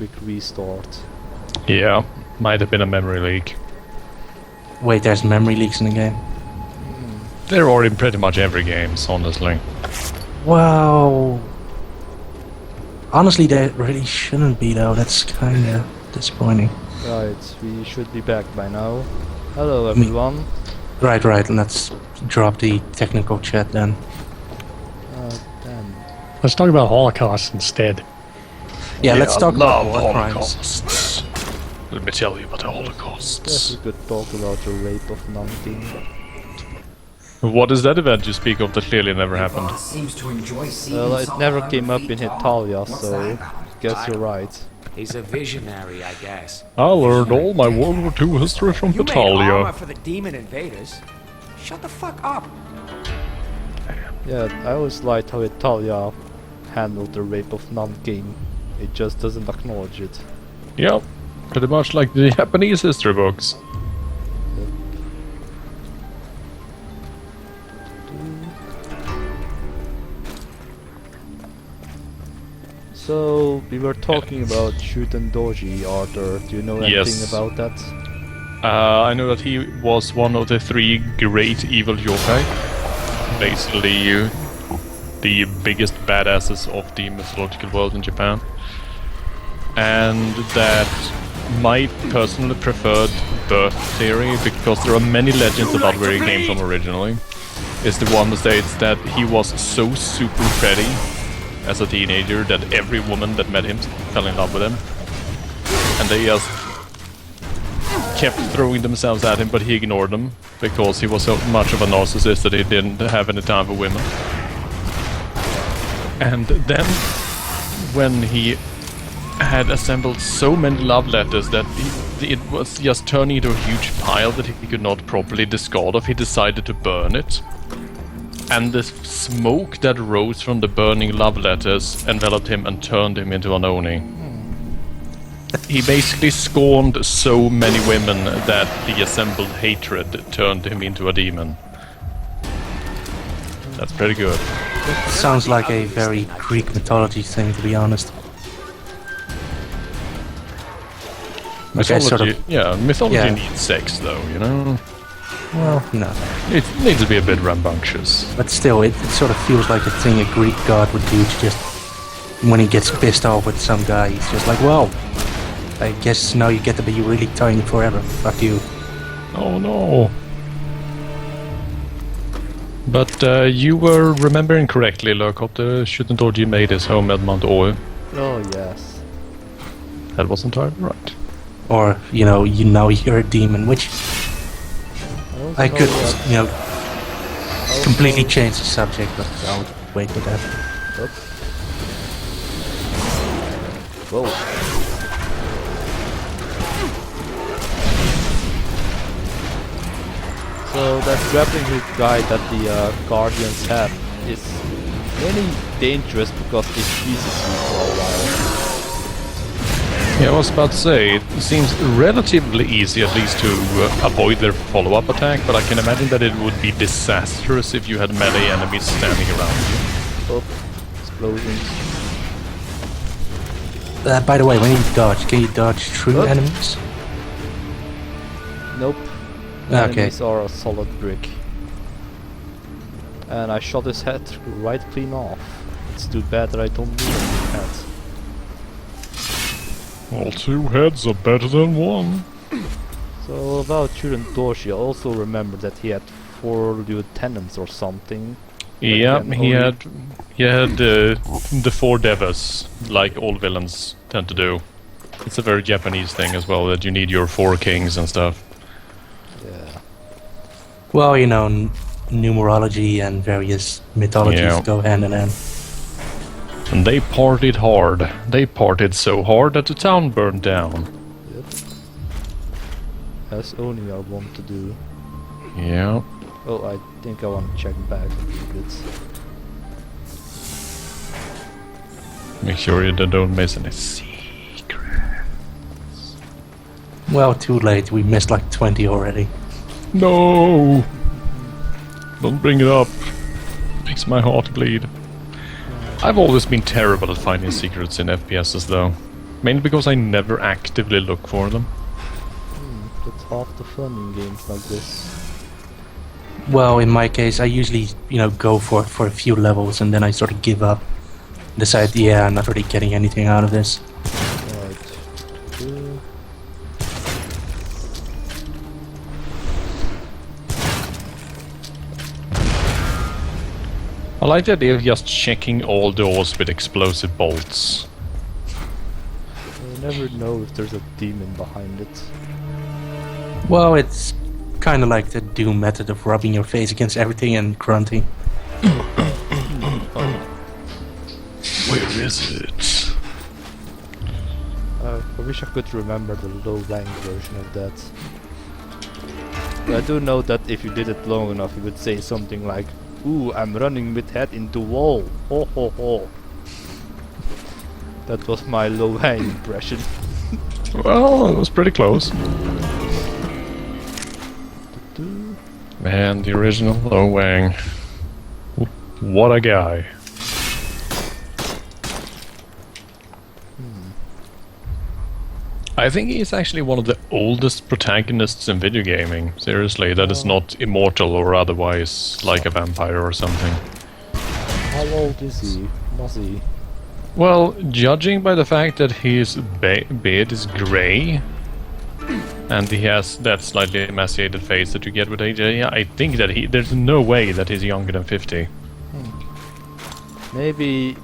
quick restart. Yeah, might have been a memory leak. Wait, there's memory leaks in the game? There are in pretty much every game, honestly. Wow. Honestly, there really shouldn't be though. That's kinda disappointing. Right, we should be back by now. Hello everyone. Right. Let's drop the technical chat then. Then. Let's talk about Holocaust instead. Yeah, let's talk about love war crimes. holocausts. Let me tell you about the Yes, holocausts. we could talk about the rape of Nanking. What is that event you speak of that clearly never happened? Seems to enjoy seeing Well, it never someone came up in feature. Italia, What's so that about? guess you're right. He's a visionary, I guess. I learned all my World War II history from You made armor Italia. for the demon invaders. Shut the fuck up. Yeah, I always liked how Italia handled the rape of Nanking. It just doesn't acknowledge it. Yep, pretty much like the Japanese history books. So, we were talking about Shuten Doji, Arthur. Do you know anything Yes. about that? I know that he was one of the three great evil yokai. Basically, the biggest badasses of the mythological world in Japan. And that my personally preferred birth theory, because there are many legends about where he came from originally, is the one that states that he was so super pretty as a teenager that every woman that met him fell in love with him. And they just kept throwing themselves at him, but he ignored them because he was so much of a narcissist that he didn't have any time for women. And then, when he had assembled so many love letters that it was just turning into a huge pile that he could not properly discard of, he decided to burn it. And the smoke that rose from the burning love letters enveloped him and turned him into an Oni. He basically scorned so many women that the assembled hatred turned him into a demon. That's pretty good. Sounds like a very Greek mythology thing, to be honest. Okay, Mythology, sort of. yeah, mythology Yeah. needs sex though, you know? Well, no. It needs to be a bit rambunctious. But still, it sort of feels like a thing a Greek god would do to just... When he gets pissed off with some guy, he's just like, well, I guess now you get to be really tiny forever. Fuck you. Oh no. But you were remembering correctly, Lurkop, shouldn't Orgy made his home at Mount Oil. Oh, yes. That was entirely right. Or, now you're a demon, which I could, completely change the subject, but I'll wait with that. Whoa. So that grappling hook guy that the Guardians have is really dangerous because it freezes you for a while. Yeah, I was about to say, it seems relatively easy at least to avoid their follow-up attack, but I can imagine that it would be disastrous if you had melee enemies standing around you. Oh, explosions. By the way, when you dodge, can you dodge through What? enemies? Nope. Okay. Enemies are a solid brick. And I shot his head right clean off. It's too bad that I don't need any head. Well, two heads are better than one. So about Churen Doshi, I also remember that he had 4 lieutenants or something. Yeah, can he only- had the 4 devas, like all villains tend to do. It's a very Japanese thing as well, that you need your 4 kings and stuff. Yeah. Well, numerology and various mythologies Yeah. go hand in hand. And they partied hard. They partied so hard that the town burned down. Yep. As only I want to do. Yeah. Oh, I think I want to check back a little bit. Make sure you don't miss any secrets. Well, too late. We missed like 20 already. No! Don't bring it up. Makes my heart bleed. I've always been terrible at finding secrets in FPSs though. Mainly because I never actively look for them. That's half the fun in games like this. Well, in my case, I usually, go for a few levels and then I sort of give up. Decide, yeah, I'm not really getting anything out of this. Right. I like the idea of just checking all doors with explosive bolts. You never know if there's a demon behind it. Well, it's kind of like the Doom method of rubbing your face against everything and grunting. Where is it? I wish I could remember the low rank version of that. But I do know that if you did it long enough, you would say something like, "Ooh, I'm running with head into wall. Ho ho ho." That was my low rank impression. Well, it was pretty close. Man, the original Lo Wang. What a guy. I think he's actually one of the oldest protagonists in video gaming. Seriously, that is not immortal or otherwise like a vampire or something. How old is he? Was he? Well, judging by the fact that his beard is grey, and he has that slightly emaciated face that you get with AJ, I think that there's no way that he's younger than 50. Maybe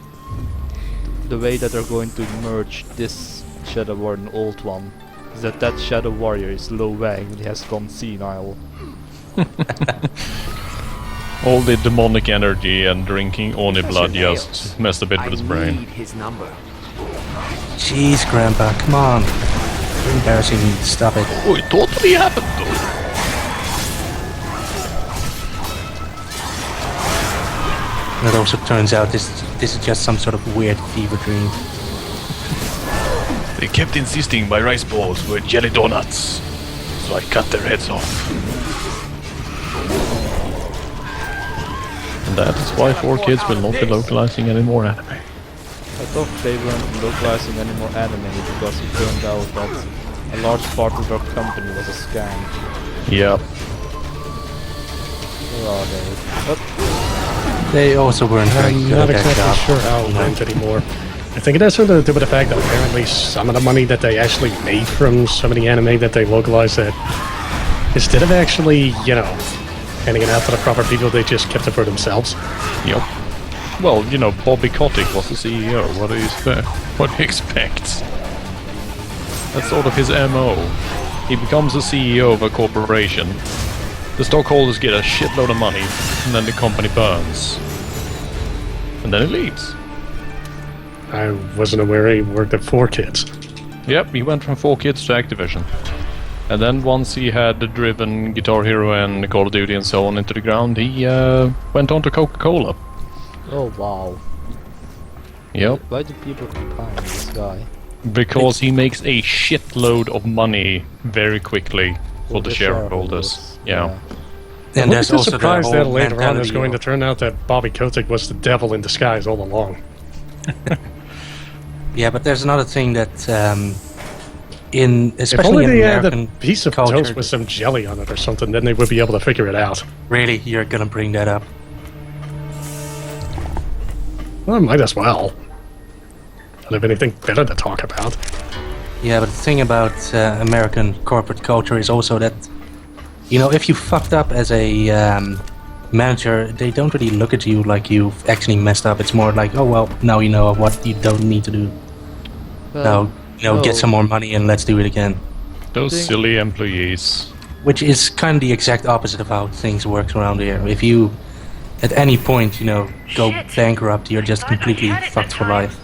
the way that they're going to merge this Shadow Warrior and Old One is that Shadow Warrior is Lo Wang and he has gone senile. All the demonic energy and drinking Oni blood just messed a bit with his I brain. need his number. Jeez, Grandpa, come on. You're embarrassing me. Stop it. Oh, it totally happened though. It also turns out this is just some sort of weird fever dream. They kept insisting my rice balls were jelly donuts, so I cut their heads off. And that is why 4Kids will not be localizing any more anime. I thought they weren't localizing any more anime because it turned out that a large part of their company was a scam. Yep. Where are they? But They also weren't very I'm good not at their exactly job. sure how it went anymore. I think it has something to do with the fact that apparently some of the money that they actually made from some of the anime that they localized, that instead of actually, handing it out to the proper people, they just kept it for themselves. Yep. Well, Bobby Kotick was the CEO. What do you expect? That's sort of his MO. He becomes the CEO of a corporation. The stockholders get a shitload of money, and then the company burns. And then he leaves. I wasn't aware he worked at 4Kids. Yep, he went from 4Kids to Activision. And then once he had driven Guitar Hero and Call of Duty and so on into the ground, he went on to Coca-Cola. oh wow. Yep. Why do people keep buying this guy? Because he makes a shitload of money very quickly for the shareholders. Yeah. And I'm there's not also the surprised that whole later on it's mentality going to of- turn out that Bobby Kotick was the devil in disguise all along. Yeah, but there's another thing that, If especially only in they had American a piece of culture, toast with some jelly on it or something, then they would be able to figure it out. really, you're gonna bring that up. Well, might as well. Don't have anything better to talk about. Yeah, but the thing about American corporate culture is also that, if you fucked up as a manager, they don't really look at you like you've actually messed up. It's more like, oh well, now you know what you don't need to do. Now, get some more money and let's do it again. Those silly employees. Which is kind of the exact opposite of how things work around here. If you, at any point, go bankrupt, you're just completely fucked for life.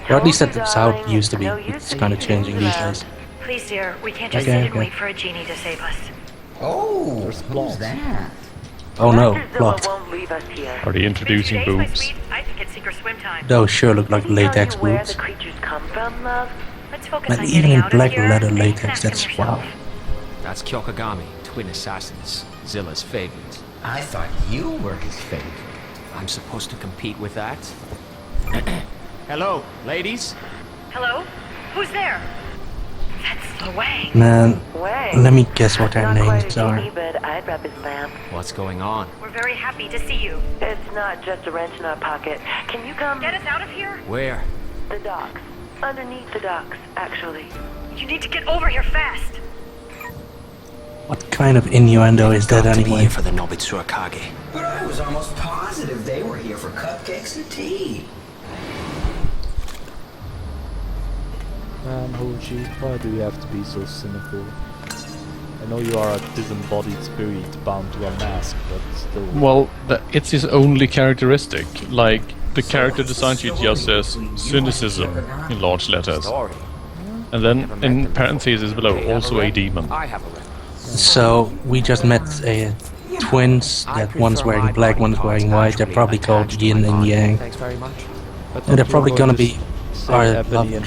Or at least that's how it used to be. It's kind of changing these days. Please, dear, we can't just Okay, sit and okay. wait for a genie to save us. Oh, There's who's claws. that? Oh no, Zilla blocked. won't leave us here. Are they introducing Today's my boobs? sweet. I think it's sink or swim time. Those sure look like Can you tell latex me where boobs. the creatures come from, love? Let's focus But on even getting in out black of here. leather and latex, asking that's yourself. wow. That's Kyokugami, twin assassins. Zilla's favorite. I thought you were his favorite. I'm supposed to compete with that? Hello, ladies? Hello? Who's there? That's Wang. Man, Wang. let me guess what their Not quite names a are. genie, but I'd rub his lamp. What's going on? We're very happy to see you. It's not just a wrench in our pocket. Can you come? Get us out of here? Where? The docks. Underneath the docks, actually. You need to get over here fast. What kind of innuendo is that Got to be anyway? here for the Nobitsura Kage. But I was almost positive they were here for cupcakes and tea. Man, Hoji, why do you have to be so cynical? I know you are a disembodied spirit bound to a mask, but still. Well, it's his only characteristic. Like, the character design sheet just says cynicism in large letters. Story. And then in parentheses below, also a demon. I have a record. So we just met twins that one's wearing black, one's wearing white. They're probably called Yin and Yang. Thanks very much. I thought And they're you probably were gonna going be to say our Ebony love and